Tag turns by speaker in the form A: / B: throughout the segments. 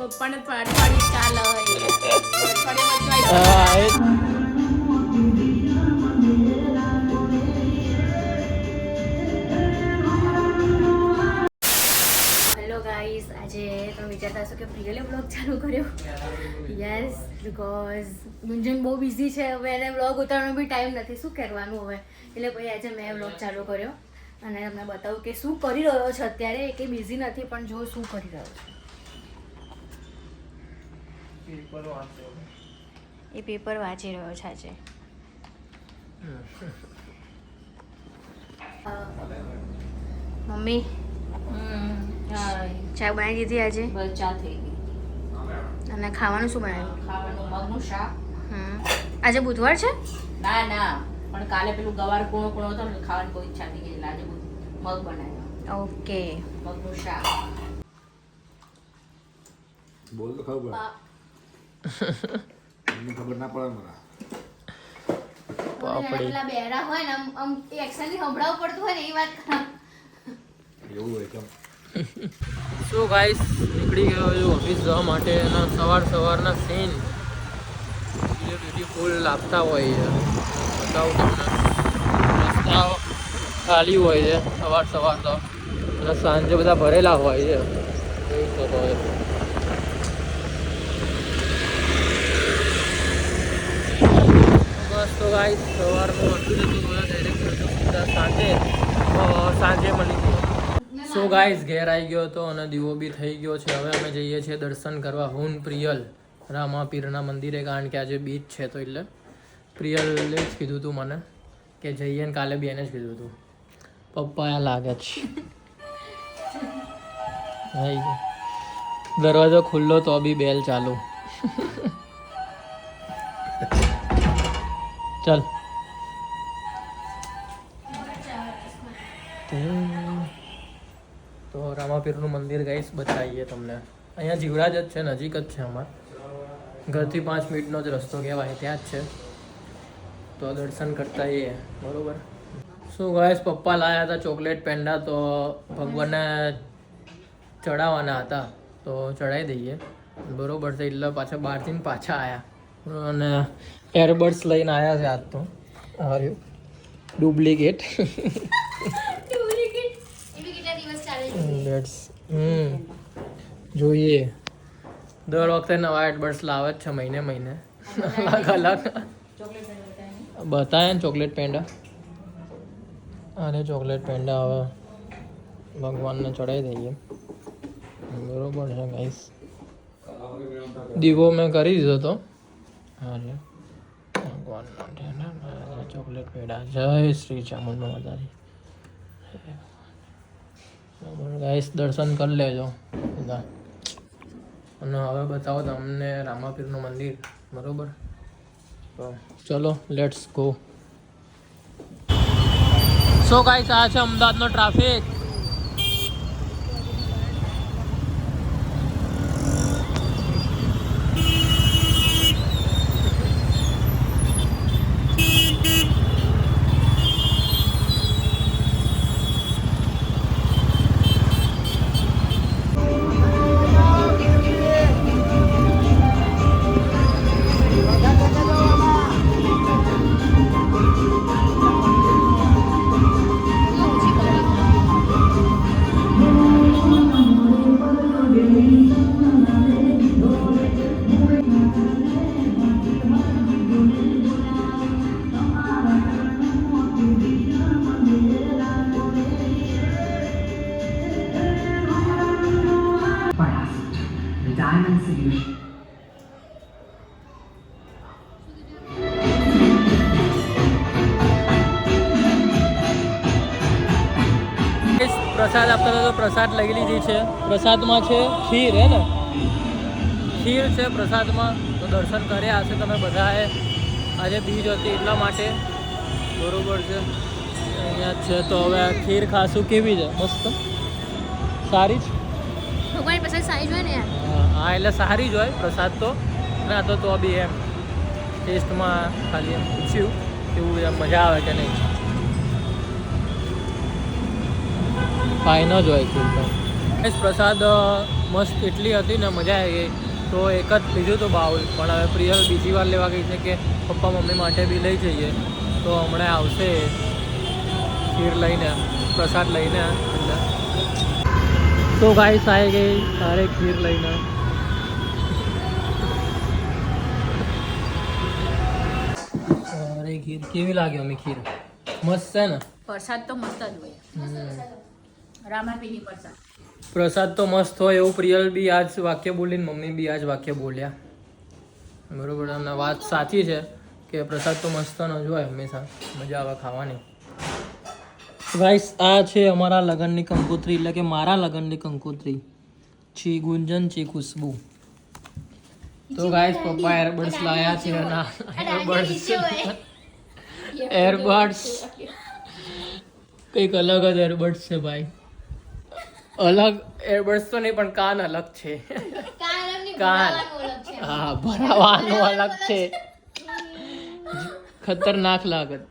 A: પપ્પાને પાડી ચાલે હેલો ગાઈસ, આજે તમે વિચારતા હશો કે પ્રિયલે બ્લોગ ચાલુ કર્યો. યસ, બીકોઝ ગુંજન બહુ બિઝી છે. હવે એને બ્લોગ ઉતારવાનો બી ટાઈમ નથી. શું કરવાનું હવે? એટલે પછી આજે મેં બ્લોગ ચાલુ કર્યો અને તમને બતાવું કે શું કરી રહ્યો છે અત્યારે. કે બિઝી નથી, પણ જો શું કરી રહ્યો છે. એ પેપર વાંચી રહ્યો છે આજે. મમ્મી ચા બનાવી દીધી આજે?
B: બસ ચા થઈ ગઈ.
A: અને ખાવાનું શું બનાવ્યું?
B: ખાવાનું મગનું શાક.
A: આજે બુધવાર છે?
B: ના ના, પણ કાલે પેલું ગવાર કૂણો કૂણો હતો ને ખાવાની કોઈ ઈચ્છા થઈ ગઈ એટલે આજે મગ બનાવ્યો.
A: ઓકે,
B: મગનું શાક.
C: બોલ તો ખબર મને ખબર ના પડે મને.
A: પેલા બેરા હોય ને આમ એક્શન થી સંભળાવવું પડતું હોય ને એ વાત ખરાબ.
C: એવું હોય કેમ?
D: સો ગાઈસ, નીકળી ગયો છું ઓફિસ જવા માટે. અને સવારના સીન બ્યુટીફુલ લાગતા હોય છે. બતાવું તમને, રસ્તા ખાલી હોય છે સવાર તો, અને સાંજે બધા ભરેલા હોય છે. જોઈ શકો છો. બસ તો ગાઈસ, સવારનું હતું ડાયરેક્ટ સાંજે મળી ગયો. સો ગાઈસ, ઘેર આવી ગયો હતો અને દીવો બી થઈ ગયો છે. હવે અમે જઈએ છીએ દર્શન કરવા હું પ્રિયલ રામાપીરના મંદિરે, કારણ કે આજે બીચ છે. તો એટલે પ્રિયલે જ કીધું હતું મને કે જઈએ, ને કાલે બી એને જ કીધું હતું. પપ્પા આ લાગે છે. દરવાજો ખુલ્લો તો બી બેલ ચાલુ. ચાલ તો રામાપીરનું મંદિર ગાઈસ બતાવીએ તમને. અહીંયા જીવરાજ જ છે, નજીક જ છે. અમારા ઘરથી 5 મિનિટનો જ રસ્તો કહેવાય, ત્યાં જ છે. તો દર્શન કરતા આવીએ, બરોબર. શું ગાઈસ, પપ્પા લાવ્યા હતા ચોકલેટ પેંડા, તો ભગવાનને ચડાવવાના હતા, તો ચડાવી દઈએ, બરોબર છે. એટલે પાછા બહારથી પાછા આવ્યા અને એરબડ્સ લઈને આવ્યા છે આજ તો. હાર્યું ડુપ્લિકેટ. જોઈએ, દર વખતે નવા એડબર્ટ્સ લાવે જ છે મહિને અલગ અલગ. બતાવે ને ચોકલેટ પેંડા. અરે ચોકલેટ પેંડા હવે ભગવાનને ચડાવી દઈએ, બરોબર છે ગાઈસ. દીવો મેં કરી દીધો હતો. અરે ભગવાન ચોકલેટ પેંડા. જય શ્રી ચામુંડા માતાજી. ગાઈસ, દર્શન કરી લેજો બધા. અને હવે બતાવો તમને રામાપીરનું મંદિર, બરોબર. તો ચલો, લેટ્સ ગો. સો ગાઈસ, આ છે અમદાવાદનો ટ્રાફિક.
E: Diamond Solution.
D: પ્રસાદ આપતા હતા તો પ્રસાદ લઈ લીધી છે. પ્રસાદમાં છે ખીર, હે ને? ખીર છે પ્રસાદમાં. તો દર્શન કર્યા હશે તમે બધાએ. આજે બીજ હતી એટલા માટે, બરોબર છે. અહીંયા જ છે. તો હવે ખીર ખાશું. કેવી છે? મસ્ત, સારી જ.
A: ભગવાનની પ્રસાદ સારી જ હોય ને યાર.
D: હા, એટલે સારી જ હોય પ્રસાદ તો. ના તો બી એમ ટેસ્ટમાં ખાલી એમ પૂછ્યું કેવું એમ મજા આવે કે નહીં. ફાઇન જ હોય ખીર તો. પ્રસાદ મસ્ત એટલી હતી ને મજા આવી ગઈ. તો એક જ લીધું હતું બાઉલ, પણ હવે પ્રિયલ બીજી વાર લેવા ગઈ છે કે પપ્પા મમ્મી માટે બી લઈ જઈએ. તો હમણાં આવશે ખીર લઈને, પ્રસાદ લઈને. એટલે તો ગાઈસ આવી ગઈ તારે ખીર લઈને. અરે ખીર કેવી લાગે અમે ખીર? મસ્ત છે ને?
B: પ્રસાદ તો મસ્ત જ હોય. રામાપીની પ્રસાદ.
D: પ્રસાદ તો મસ્ત હોય એવું પ્રિયલ બી આજ વાક્ય બોલીને મમ્મી બી આજ વાક્ય બોલ્યા. બરોબર, અને વાત સાચી છે કે પ્રસાદ તો મસ્ત ન જ હોય, હંમેશા મજા આવે ખાવાની. ગાઈસ આ છે અમારા લગ્નની કંકોત્રી, એટલે કે મારા લગ્નની કંકોત્રી. છી ગુંજન છી ખુશ્બુ. તો ગાઈસ પપ્પા એરબડ્સ લાયા છે. એરબડ્સ કંઈક અલગ જ એરબડ્સ છે ભાઈ. અલગ એરબડ્સ તો નહીં, પણ કાન અલગ છે. કાન હા, ભરાવાનું અલગ છે. ખતરનાક લાગત.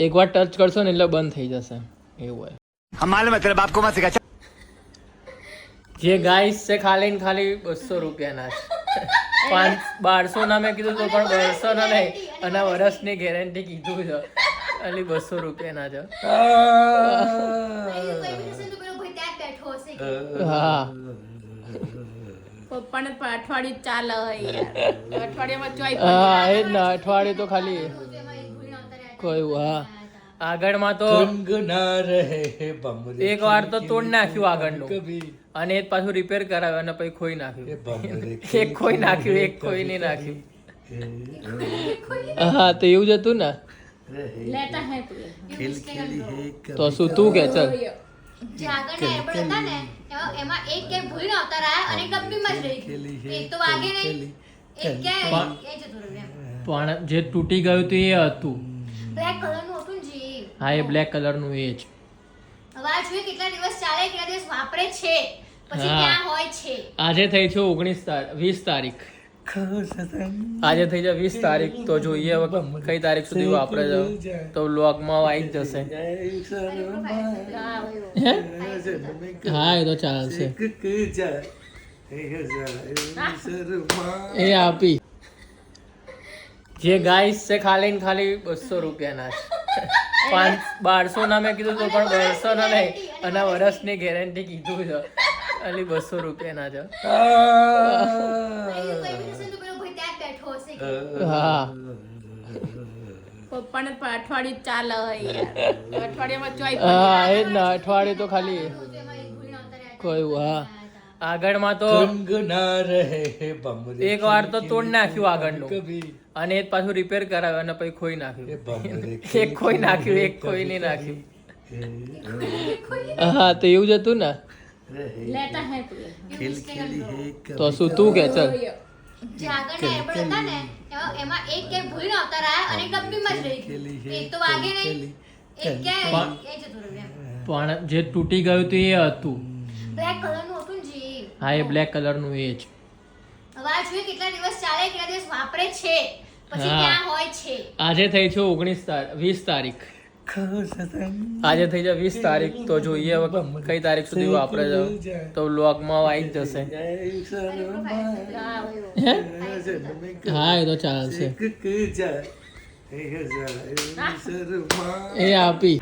D: એકવાર ટચ કરશો ને એટલે બંધ થઈ જશે એવું હોય. જે ગાઈસ છે ખાલી ને ખાલી 200 રૂપિયાના છે. 1200 ના મેં કીધું તો પણ 200 ના નહીં, અને વર્ષની ગેરંટી કીધું છે. ખાલી 200 રૂપિયાના છે. હા
B: પપ્પાને પણ અઠવાડિયું ચાલે અઠવાડિયામાં ચોઈ
D: હા એ જ ને, અઠવાડિયું તો ખાલી કોઈ. હા આગળમાં તો એક વાર તો તોડ નાખ્યું આગળનું, અને એ પાછું રિપેર કરાવ્યું અને પછી ખોઈ નાખ્યું. એક ખોઈ નાખ્યું, એક ખોઈ નહીં નાખ્યું. હા તો એવું જ હતું ને.
B: લેતા હે
D: તો શું તું કે ચલ.
A: જે આગળના એરબડ હતા ને એમાં એક કે ભૂલી નહોતા રહ્યા અને ડબ્બીમાં જ રહી ગયું. એક તો વાગે નહીં, એક ક્યાં એ જતો રહ્યો.
D: પણ જે તૂટી ગયું હતું એ હતું.
A: બ્લેક કલરનું હતું ને જે.
D: હા એ બ્લેક કલરનું એ જ.
A: હવે આ જોઈએ કેટલા દિવસ ચાલે, કેટલા દિવસ વાપરે છે, પછી
D: હા.
A: ક્યાં હોય છે.
D: આજે થઈ છે 20 તારીખ. આજે થઈ જાય 20 તારીખ. તો જોઈએ હવે કઈ તારીખ સુધી વાપરે છે, તો વ્લોગમાં આવી જ જશે. હા એ તો ચાલશે. એ આપી. જે ગાઈસ છે ખાલી ને ખાલી 200 રૂપિયાના છે. 1200 ના મેં કીધું તો પણ 200 ના નહીં, અને વર્ષની ગેરંટી કીધું છે. ખાલી 200 રૂપિયાના છે. હા
B: પપ્પાને પણ અઠવાડિયું ચાલે અઠવાડિયામાં ચોઈ
D: હા એ જ ને, અઠવાડિયું તો ખાલી કોઈ. હા આગળમાં તો એક વાર તો તોડ નાખ્યું આગળનું, અને એ પાછું રિપેર કરાવ્યું અને પછી ખોઈ નાખ્યું. એક ખોઈ નાખ્યું, એક ખોઈ નહીં નાખ્યું. હા તો એવું જ હતું ને.
B: લેતા હે
D: તો શું તું કે ચલ.
A: જે આગળના એરબડ હતા ને એમાં એક કે ભૂલી નહોતા રહ્યા અને ડબ્બીમાં જ રહી ગયું. એક તો વાગે નહીં, એક ક્યાં એ જતો રહ્યો.
D: પણ જે તૂટી ગયું હતું એ હતું.
A: બ્લેક કલરનું હતું ને જે.
D: હા એ બ્લેક કલરનું એ જ.
A: હવે આ જોઈએ કેટલા દિવસ ચાલે, કેટલા દિવસ વાપરે છે, પછી
D: હા.
A: ક્યાં હોય છે.
D: આજે થઈ છે 20 તારીખ. આજે થઈ જાય 20 તારીખ. તો જોઈએ હવે કઈ તારીખ સુધી વાપરે છે, તો વ્લોગમાં આવી જ જશે. હા એ તો ચાલશે. એ આપી.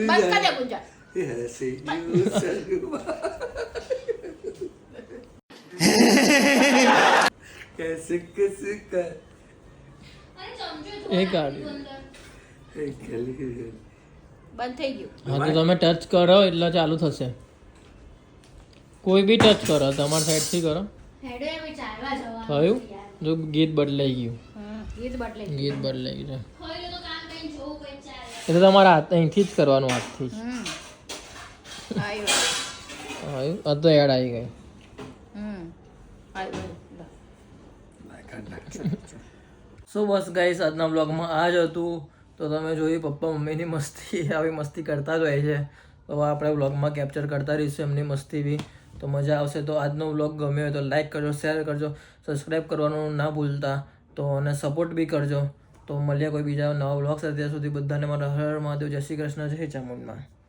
B: બંધ કર દે ગુંજા.
D: એ કાઢ્યું.
B: બંધ થઈ ગયું.
D: હા તો તમે ટચ કરો એટલે ચાલુ થશે. કોઈ બી ટચ કરો, તમારા સાઈડથી કરો.
A: હેડો એમ ચાલવા જવાનું
D: થયું?
A: છે યાર.
D: જો ગીત બદલાઈ ગયું.
B: ગીત બદલે
D: ગીત બદલાઈ ગયું.
A: ખોઈ તો કામ કરીને જોવું કઈ ચાલે.
D: એ તો તમારા હાથ અહીંથી જ કરવાનું, હાથથી જ.
B: આવ્યો
D: આવ્યું? આ તો એડ આવી ગઈ.
B: આવ્યો
D: સો બસ ગાઈસ આજના બ્લોગમાં આ જ હતું. તો તમે જોયું પપ્પા મમ્મીની મસ્તી, આવી મસ્તી કરતા જ હોય છે. તો આપણે બ્લોગમાં કેપ્ચર કરતા રહીશું એમની મસ્તી બી. તો મજા આવશે. તો આજનો વ્લોગ ગમ્યો હોય તો લાઈક કરજો, શેર કરજો, સબસ્ક્રાઈબ કરવાનું ના ભૂલતા. તો અને સપોર્ટ બી કરજો. તો મળીએ કોઈ બીજા નવા વ્લોગ સાથે. ત્યાં સુધી બધાને મારા હર હર મહાદેવ, જય શ્રી કૃષ્ણ, જય ચામુંડમાં.